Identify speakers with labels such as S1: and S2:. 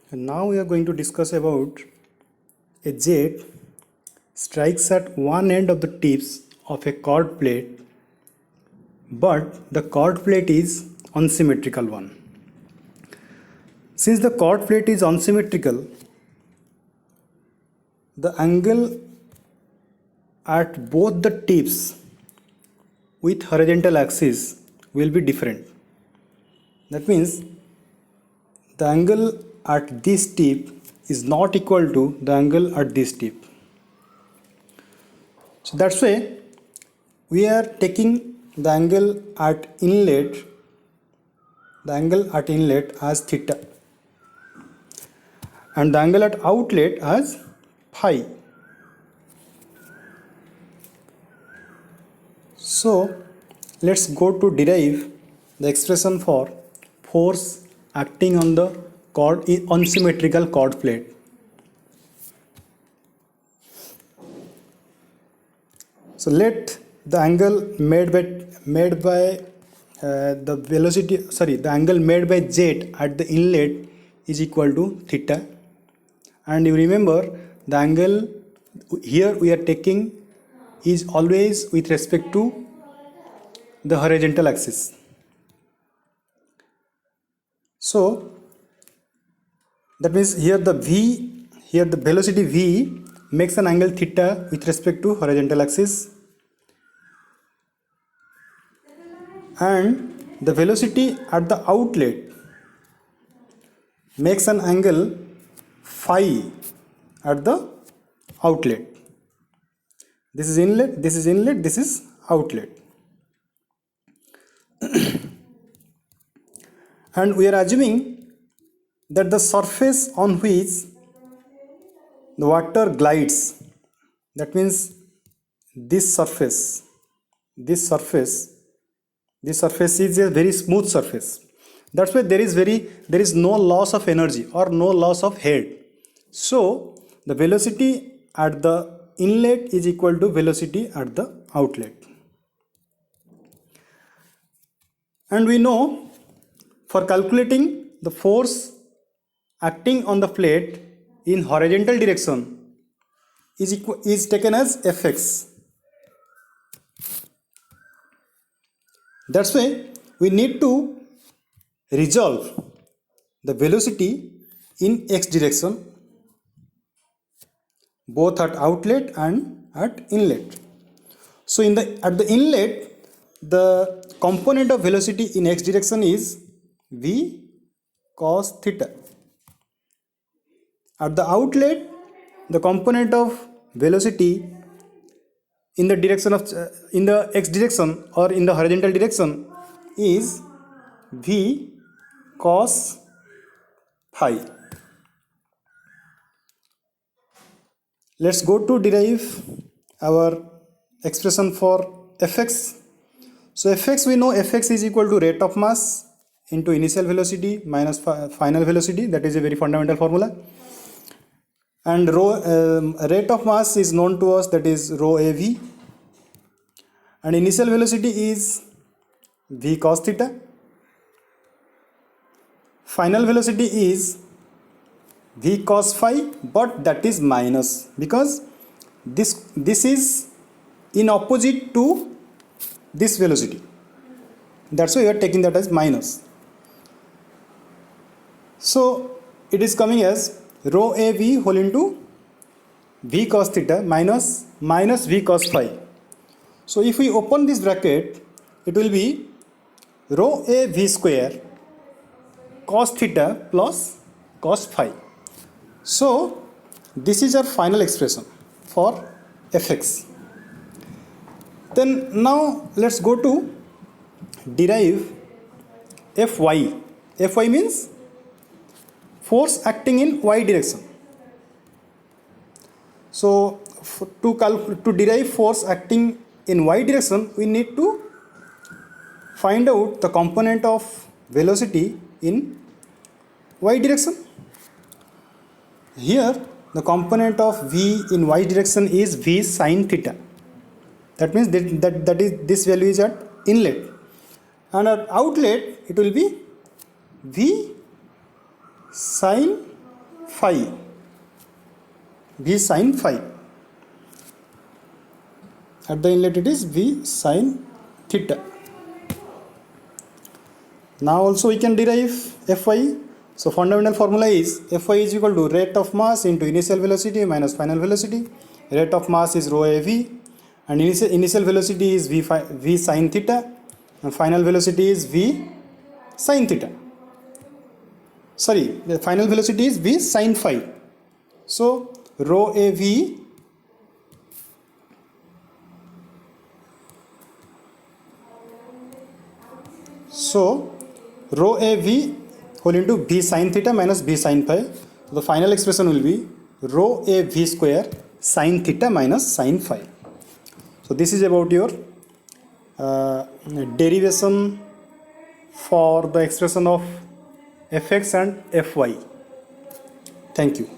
S1: And now we are going to discuss about a jet strikes at one end of the tips of a chord plate, but the chord plate is unsymmetrical one. Since the chord plate is unsymmetrical, the angle at both the tips with horizontal axis will be different. That means the angle at this tip is not equal to the angle at this tip. So that's why we are taking the angle at inlet as theta and the angle at outlet as phi. So let's go to derive the expression for force acting on the unsymmetrical chord plate. So let the angle made by the angle made by jet at the inlet is equal to theta, and you remember the angle here we are taking is always with respect to the horizontal axis. So that means here the velocity v makes an angle theta with respect to horizontal axis, and the velocity at the outlet makes an angle phi at the outlet. This is inlet, this is outlet. And we are assuming that the surface on which the water glides, that means this surface is a very smooth surface. That's why there is no loss of energy or no loss of head. So the velocity at the inlet is equal to velocity at the outlet. And we know for calculating the force acting on the plate in horizontal direction is taken as Fx. That's why we need to resolve the velocity in x direction both at outlet and at inlet. So at the inlet, the component of velocity in x direction is v cos theta. At the outlet, the component of velocity in the direction of in the x direction or in the horizontal direction is v cos phi. Let's go to derive our expression for Fx. So Fx, we know Fx is equal to rate of mass into initial velocity minus final velocity. That is a very fundamental formula. And rate of mass is known to us, that is rho av, and initial velocity is v cos theta. Final velocity is v cos phi, but that is minus because this is in opposite to this velocity. That's why we are taking that as minus. So it is coming as rho av whole into v cos theta minus v cos phi. So if we open this bracket, it will be rho a v square cos theta plus cos phi. So this is our final expression for Fx. Then now let's go to derive Fy. Fy means force acting in y direction. So to derive force acting in y direction, we need to find out the component of velocity in y direction. Here the component of v in y direction is v sin theta. That means that is this value is at inlet, and at outlet it will be v sin phi, v sin phi. At the inlet it is v sin theta. Now also we can derive Fy. So fundamental formula is Fy is equal to rate of mass into initial velocity minus final velocity. Rate of mass is rho av, and initial velocity is v sin theta, and final velocity is v sin theta. Sorry, the final velocity is v sin phi. So rho av rho av whole into v sin theta minus v sin phi. So the final expression will be rho a v square sin theta minus sin phi. So this is about your derivation for the expression of fx and fy. Thank you.